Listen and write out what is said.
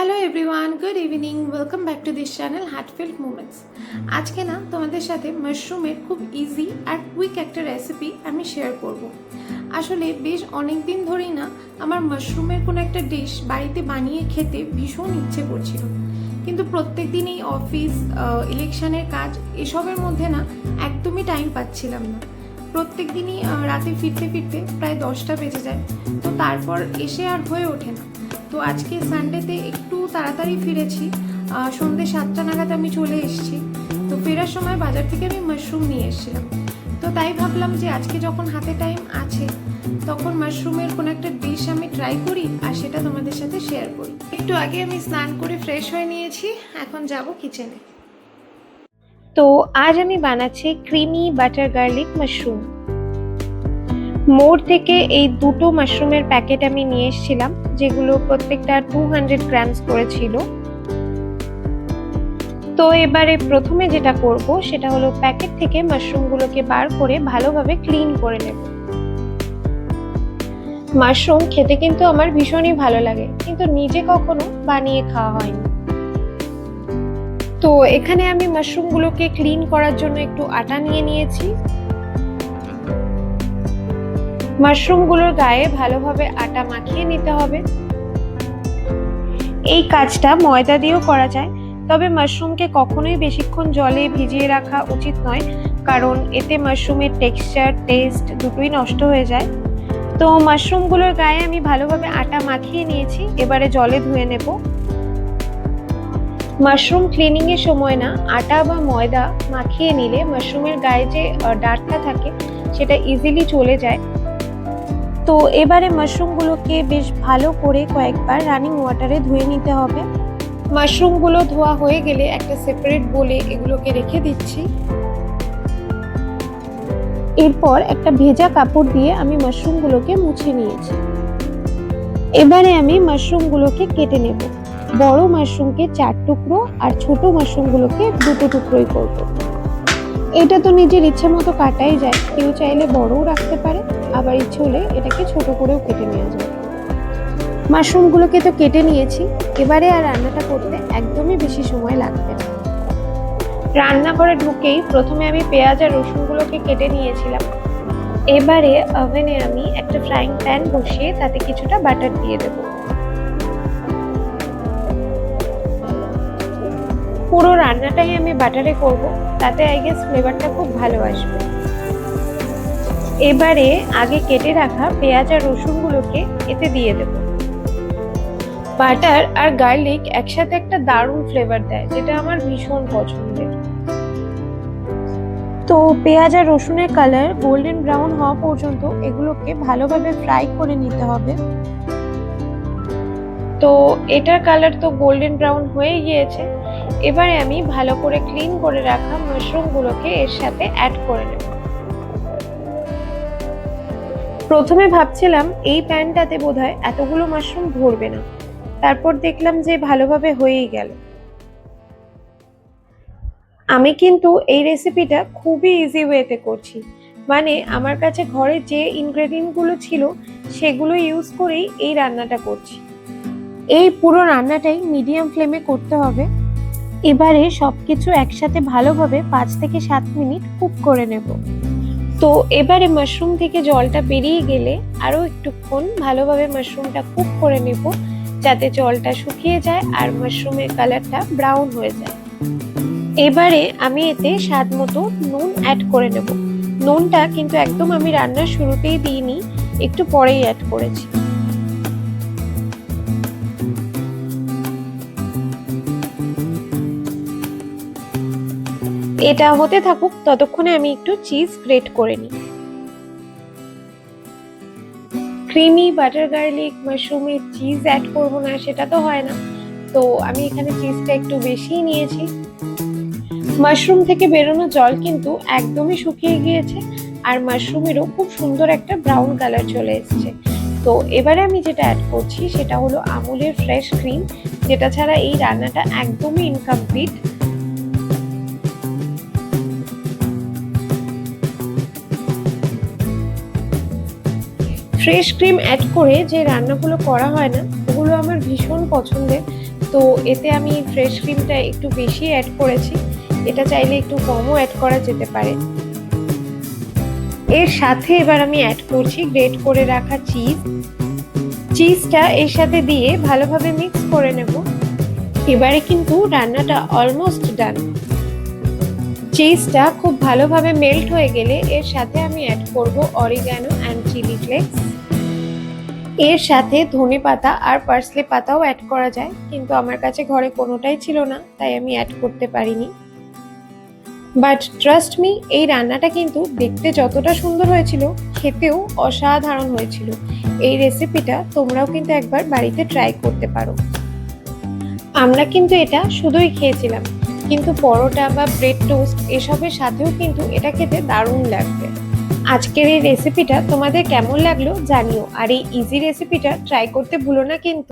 Hello everyone, good evening. Welcome back to this channel heartfelt moments. আজকে না তোমাদের সাথে মাশরুমের খুব ইজি আর কুইক একটা রেসিপি আমি শেয়ার করব। আসলে বেশ অনেক দিন ধরেই না আমার মাশরুমের কোনো একটা ডিশ বাড়িতে বানিয়ে খেতে ভীষণ ইচ্ছে করছিল, কিন্তু প্রত্যেক দিন এই অফিস, ইলেকশনের কাজ এসবের মধ্যে না একদমই টাইম পাচ্ছিলাম না। প্রত্যেক দিনই রাতে ফিরতে ফিরতে প্রায় 10টা বেজে যায়, তো তারপর এসে আর হয়ে ওঠে না। তো আজকে সানডেতে একটু তাড়াতাড়ি ফিরেছি, সন্ধ্যে 7টা নাগাদ আমি চলে এসেছি। তো ফেরার সময় বাজার থেকে আমি মাশরুম নিয়ে এসেছিলাম। তো তাই ভাবলাম যে আজকে যখন হাতে টাইম আছে তখন মাশরুমের কোনো একটা ডিশ আমি ট্রাই করি আর সেটা তোমাদের সাথে শেয়ার করি। একটু আগে আমি স্নান করে ফ্রেশ হয়ে নিয়েছি, এখন যাব কিচেনে। তো আজ আমি বানাচ্ছি ক্রিমি বাটার গার্লিক মাশরুম। মোড় থেকে এই দুটো মাশরুমের প্যাকেট আমি নিয়ে এসেছিলাম, যেগুলো প্রত্যেকটা 200 গ্রামস করে ছিল। তো এবারে প্রথমে যেটা করব সেটা হলো প্যাকেট থেকে মাশরুমগুলোকে বার করে ভালোভাবে ক্লিন করে নেব। মাশরুম খেতে কিন্তু আমার ভীষণই ভালো লাগে, কিন্তু নিজে কখনো বানিয়ে খাওয়া হয়নি। তো এখানে আমি মাশরুমগুলোকে ক্লিন করার জন্য একটু আটা নিয়ে নিয়েছি। মাশরুমগুলোর গায়ে ভালোভাবে আটা মাখিয়ে নিতে হবে। এই কাজটা ময়দা দিয়েও করা যায়, তবে মাশরুমকে কখনোই বেশিক্ষণ জলে ভিজিয়ে রাখা উচিত নয়, কারণ এতে মাশরুমের টেক্সচার, টেস্ট দুটোই নষ্ট হয়ে যায়। তো মাশরুমগুলোর গায়ে আমি ভালোভাবে আটা মাখিয়ে নিয়েছি, এবারে জলে ধুয়ে নেব। মাশরুম ক্লিনিং এর সময় না আটা বা ময়দা মাখিয়ে নিলে মাশরুমের গায়ে যে ডাঁটটা থাকে সেটা ইজিলি চলে যায়। তো এবারে মাশরুমগুলোকে বেশ ভালো করে কয়েকবার রানিং ওয়াটারে ধুয়ে নিতে হবে। মাশরুমগুলো ধোয়া হয়ে গেলে একটা সেপারেট বোলে এগুলোকে রেখে দিচ্ছি। এরপর একটা ভেজা কাপড় দিয়ে আমি মাশরুমগুলোকে মুছে নিয়েছি। এবারে আমি মাশরুমগুলোকে কেটে নেব। বড় মাশরুমকে 4 টুকরো আর ছোট মাশরুমগুলোকে 2 টুকরোই করব। এটা তো নিজের ইচ্ছে মতো কাটাই যায়, কেউ চাইলে বড়ও রাখতে পারে, আবার ইচ্ছে হলে এটাকে ছোট করেও কেটে নেওয়া যায়। মাশরুমগুলোকে তো কেটে নিয়েছি, এবারে আর রান্নাটা করতে একদমই বেশি সময় লাগবে না। রান্নাঘরে ঢুকেই প্রথমে আমি পেঁয়াজ আর রসুনগুলোকে কেটে নিয়েছিলাম। এবারে ওভেনে আমি একটা ফ্রাইং প্যান বসিয়ে তাতে কিছুটা বাটার দিয়ে দেব। পুরো রান্নাটাই আমি বাটারে করব, তাতে আই গেস ফ্লেভারটা খুব ভালো আসবে। এবারে আগে কেটে রাখা পেঁয়াজ আর রসুনগুলোকে এতে দিয়ে দেব। বাটার আর গার্লিক একসাথে একটা দারুণ ফ্লেভার দেয়, যেটা আমার ভীষণ পছন্দের। তো পেঁয়াজ আর রসুনের কালার গোল্ডেন ব্রাউন হওয়া পর্যন্ত এগুলোকে ভালোভাবে ফ্রাই করে নিতে হবে। তো এটার কালার তো গোল্ডেন ব্রাউন হয়ে গিয়েছে। এবারে আমি ভালো করে ক্লিন করে রাখা মাশরুমগুলোকে এর সাথে অ্যাড করে নেব। প্রথমে ভাবছিলাম এই প্যানটাতে বোধহয় এতগুলো মাশরুম ধরবে না, তারপর দেখলাম যে ভালোভাবে হয়েই গেল। আমি কিন্তু এই রেসিপিটা খুবই ইজি ওয়েতে করছি, মানে আমার কাছে ঘরে যে ইনগ্রেডিয়েন্টগুলো ছিল সেগুলো ইউজ করেই এই রান্নাটা করছি। এই পুরো রান্নাটাই মিডিয়াম ফ্লেমে করতে হবে। এবারে সবকিছু একসাথে ভালোভাবে 5 থেকে 7 মিনিট কুক করে নেব। তো এবারে মাশরুম থেকে জলটা বেরিয়ে গেলে আরো একটুক্ষণ ভালোভাবে মাশরুমটা কুক করে নেব, যাতে জলটা শুকিয়ে যায় আর মাশরুমের কালারটা ব্রাউন হয়ে যায়। এবারে আমি এতে স্বাদ মতো নুন অ্যাড করে নেব। নুনটা কিন্তু একদম আমি রান্নার শুরুতেই দিইনি, একটু পরেই অ্যাড করেছি। এটা হতে থাকুক, ততক্ষণে আমি একটু চিজ গ্রেট করে নিই। ক্রিমি বাটার গার্লিক মাশরুমে চিজ অ্যাড করব না সেটা তো হয় না, তো আমি এখানে চিজটা একটু বেশিই নিয়েছি। মাশরুম থেকে বেরোনো জল কিন্তু একদমই শুকিয়ে গিয়েছে, আর মাশরুমেরও খুব সুন্দর একটা ব্রাউন কালার চলে এসেছে। তো এবারে আমি যেটা অ্যাড করছি সেটা হলো আমুলের ফ্রেশ ক্রিম, যেটা ছাড়া এই রান্নাটা একদমই ইনকমপ্লিট। ফ্রেশ ক্রিম অ্যাড করে যে রান্নাগুলো করা হয় না ওগুলো আমার ভীষণ পছন্দের, তো এতে আমি ফ্রেশ ক্রিমটা একটু বেশি অ্যাড করেছি, এটা চাইলে একটু কমও অ্যাড করা যেতে পারে। এর সাথে এবার আমি অ্যাড করছি গ্রেট করে রাখা চিজটা এর সাথে দিয়ে ভালোভাবে মিক্স করে নেব। এবারে কিন্তু রান্নাটা অলমোস্ট ডান। চিজটা খুব ভালোভাবে মেল্ট হয়ে গেলে এর সাথে আমি অ্যাড করব অরিগ্যানো অ্যান্ড চিলি ফ্লেক্স। এর সাথে ধনেপাতা আর পার্সলে পাতাও অ্যাড করা যায়, কিন্তু আমার কাছে ঘরে কোনোটাই ছিল না, তাই আমি অ্যাড করতে পারিনি। বাট ট্রাস্ট মি, এই রান্নাটা কিন্তু দেখতে যতটা সুন্দর হয়েছিল, খেতেও অসাধারণ হয়েছিল। এই রেসিপিটা তোমরাও কিন্তু একবার বাড়িতে ট্রাই করতে পারো। আমরা কিন্তু এটা শুধুই খেয়েছিলাম, কিন্তু পরোটা বা ব্রেড টোস্ট এসবের সাথেও কিন্তু এটা খেতে দারুণ লাগবে। আজকের এই রেসিপিটা তোমাদের কেমন লাগলো জানিও, আর এই ইজি রেসিপিটা ট্রাই করতে ভুলো না কিন্তু।